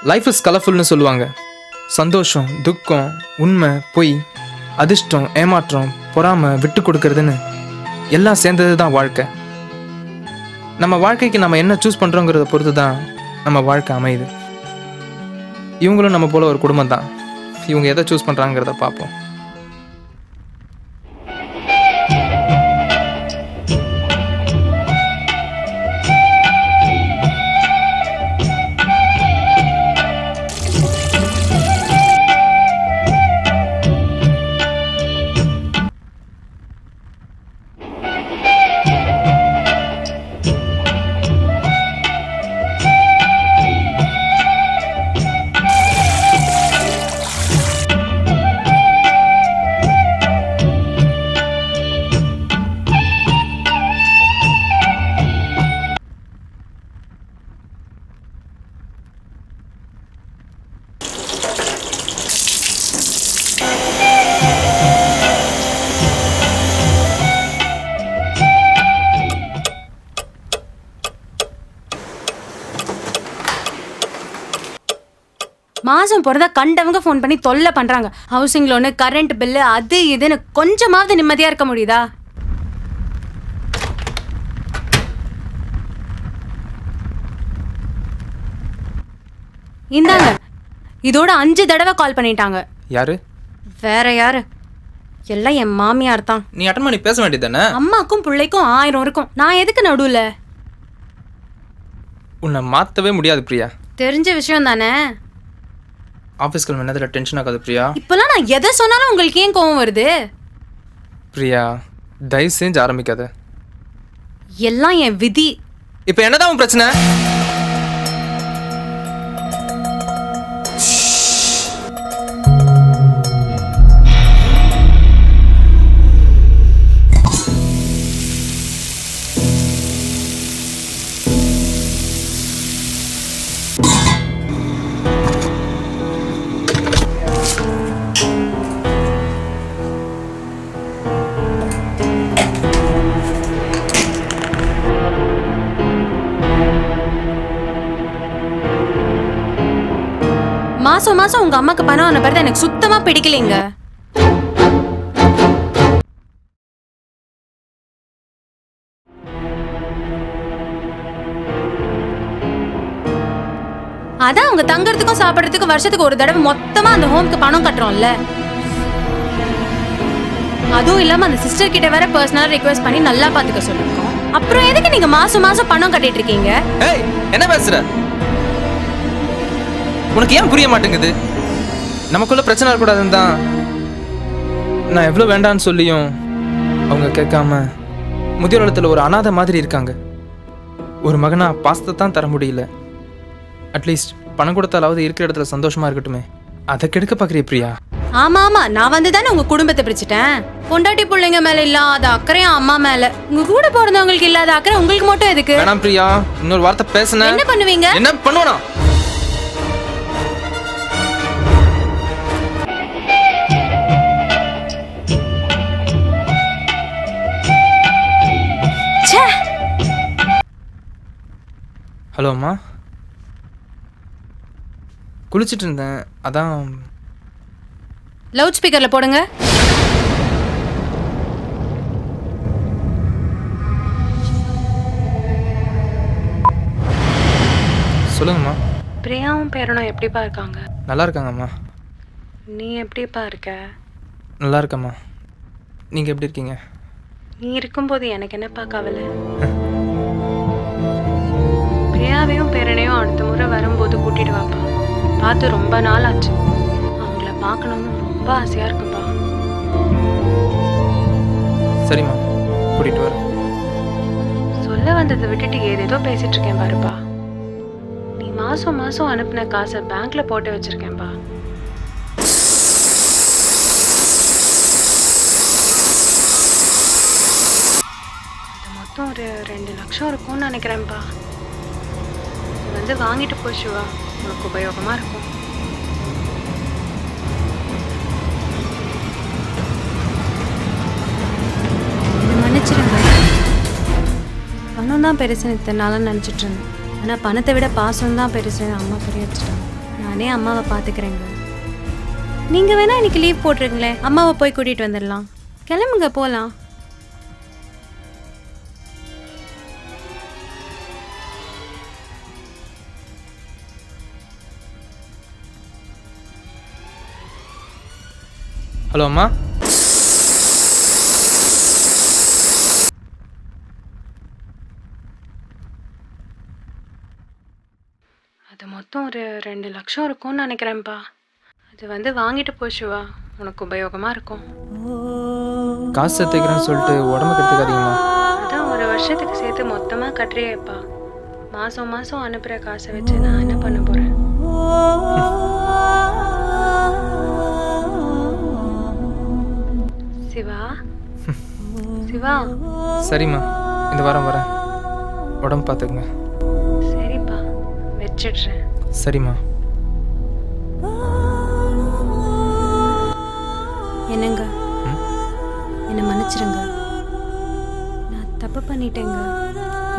Life is கலர்ஃபுல்னு சொல்லுவாங்க. சந்தோஷம், துக்கம், உண்மை, பொய், அதிர்ஷ்டம், ஏமாற்றம், பொறாமை, விட்டு கொடுக்கறதுன்னு எல்லாம் சேர்ந்தது தான் வாழ்க்கை. நம்ம வாழ்க்கைக்கு நம்ம என்ன சூஸ் பண்ணுறோங்கிறத பொறுத்து தான் நம்ம வாழ்க்கை அமையுது. இவங்களும் நம்ம போல ஒரு குடும்பம் தான். இவங்க எதை சூஸ் பண்ணுறாங்கிறத பார்ப்போம். மாசம் போறதா கண்டவங்க ஃபோன் பண்ணி தொல்லை பண்றாங்க. ஹவுசிங் லோனு, கரண்ட் பில்லு, அது இதுன்னு கொஞ்சமாவது நிம்மதியா இருக்க முடியுதா? இந்தாங்க, இதோட 5 தடவை கால் பண்ணிட்டாங்க. யாரு? வேற யாரு? எல்லாம் என் மாமியார் தான். நீ அட்டன் பண்ணி பேச வேண்டியதானே? அம்மாக்கும் பிள்ளைக்கும் 1000 இருக்கும். நான் எதுக்கு நடுவுல? உன்னை மாற்றவே முடியாது பிரியா. தெரிஞ்ச விஷயம் தானே. ஆஃபீஸ்க்கு என்னதில் டென்ஷன் ஆகாது பிரியா. இப்போலாம் நான் எதை சொன்னாலும் உங்களுக்கு ஏன் கோவம் வருது? பிரியா, தயவு செஞ்சு ஆரம்பிக்காத. எல்லாம் என் விதி. இப்போ என்னதான் உன் பிரச்சனை? மாசம் மாசம் உங்க அம்மாக்கு பணம் அனுப்புறது எனக்கு சுத்தமா பிடிக்கலைங்க. அதான் அவங்க தங்கறதுக்கும் சாப்பிடறதுக்கும் வருஷத்துக்கு ஒரு தடவை மொத்தமா அந்த ஹோம்க்கு பணம் கட்டுறோம்ல. அதுவும் இல்லாம அந்த சிஸ்டர் கிட்ட வேற பர்சனலா ரிக்வெஸ்ட் பண்ணி நல்லா பாத்துக்க சொல்லிருக்கோம். அப்புறம் எதுக்கு நீங்க மாசம் மாசம் பணம் கட்டிட்டு இருக்கீங்க? ஏய், என்ன பேசுற? உனக்கு ஏன் புரிய மாட்டேங்குது? நமக்குள்ள பிரச்சனை இருக்கக்கூடாதுன்னு தான் நான் எவ்வளோ வேண்டான்னு சொல்லியும் அவங்க கேட்காம முதியோர் இல்லத்துல ஒரு அனாதை மாதிரி இருக்காங்க. ஒரு மகனா பாசத்தை தான் தர முடியல. அட்லீஸ்ட் பணம் கொடுத்தாலாவது இருக்கிற இடத்துல சந்தோஷமா இருக்கட்டுமே. அதை கெடுக்க பார்க்குறிய பிரியா? ஆமா ஆமா, நான் வந்து தானே உங்க குடும்பத்தை பிரிச்சுட்டேன். பொண்டாட்டி பிள்ளைங்க மேல இல்லாத அக்கறையும் அம்மா மேல. உங்க கூட பிறந்தவங்களுக்கு இல்லாத அக்கறை உங்களுக்கு மட்டும் எதுக்கு? வேணாம் பிரியா, இன்னொரு வார்த்தை பேசுன என்ன பண்ணுவீங்க? என்ன பண்ணுவனா? ஹலோ அம்மா, குளிச்சுட்டு இருந்தேன், அதான். லவுட் ஸ்பீக்கர்ல போடுங்க. சொல்லுங்கம்மா. பிரியாவும் பேரனும் எப்படிப்பா இருக்காங்க? நல்லா இருக்காங்கம்மா. நீ எப்படிப்பா இருக்க? நல்லா இருக்கம்மா. நீங்கள் எப்படி இருக்கீங்க? நீ இருக்கும்போது எனக்கு என்னப்பா கவலை? பிரியாவையும் பேரனையும் அடுத்த முறை வரும்போது கூட்டிட்டு வாப்பா. பார்த்து ரொம்ப நாள் ஆச்சு. அவங்கள பார்க்கணும்னு ரொம்ப ஆசையா இருக்குப்பா. சரிம்மா, கூட்டிகிட்டு வரேன். சொல்ல வந்ததை விட்டுட்டு ஏதேதோ பேசிட்டு இருக்கேன் பாருப்பா. நீ மாசம் மாசம் அனுப்பின காசை பேங்க்ல போட்டு வச்சிருக்கேன்பா. அது மொத்தம் ஒரு 2 லட்சம் இருக்கும்னு நினைக்கிறேன்ப்பா. வந்து வாங்கிட்டு போ சிவா, உனக்கு உபயோகமா இருக்கும். மன்னிச்சிருங்க, பணம் தான் பெருசுன்னு இத்தனை நாளாக நினச்சிட்டு இருந்தேன். ஆனால் பணத்தை விட பாசம் தான் பெருசுன்னு அம்மா புரிய வச்சுட்டாங்க. நானே அம்மாவை பார்த்துக்கிறேங்க. நீங்கள் வேணா இன்னைக்கு லீவ் போட்டிருங்களேன், அம்மாவை போய் கூட்டிகிட்டு வந்துடலாம். கிளம்புங்க போகலாம். ஹலோ அம்மா. அது மொத்தம் ஒரு 2 லட்சம் இருக்கும்னு நினைக்கிறேன்ப்பா. அது வந்து வாங்கிட்டு போ சிவா, உனக்கு உபயோகமாக இருக்கும். காசு சேர்த்துக்கிறேன்னு சொல்லிட்டு உடம்பு கெடுத்துக்காதீங்கம்மா. அதான் ஒரு வருஷத்துக்கு சேர்த்து மொத்தமாக கட்டுறியேப்பா. மாதம் மாதம் அனுப்புகிற காசை வச்சு நான் என்ன பண்ண போகிறேன்? சிவா சிவா. சரிம்மா, இந்த வாரம் வரேன். உடம்பு பார்த்துக்குங்க. சரிப்பா, வச்சிடுறேன். சரிம்மா. என்னங்க, என்னை மன்னிச்சிருங்க. நான் தப்பு பண்ணிட்டேங்க.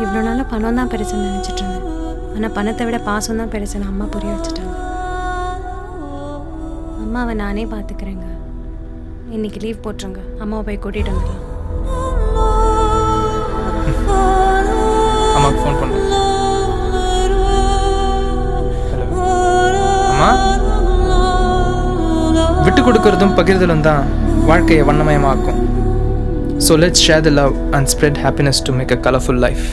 இவ்வளோ நாளும் பணம் தான் பெருசுன்னு நினச்சிட்டு இருந்தேன். ஆனால் பணத்தை விட பாசம் தான் பெருசுன்னு அம்மா புரிய வச்சுட்டாங்க. அம்மாவை நானே பார்த்துக்கிறேங்க. இன்னைக்கு லீவ் போட்டுருங்க, அம்மாவை போய் கூட்டிகிட்டு வந்துடலாம். அம்மாவுக்கு ஃபோன் பண்ணுறேன். ஹலோ அம்மா. விட்டு கொடுக்கறதும் பகிர்தலும் தான் வாழ்க்கையை வண்ணமயமாக்கும். So let's share the love and spread happiness to make a colorful life.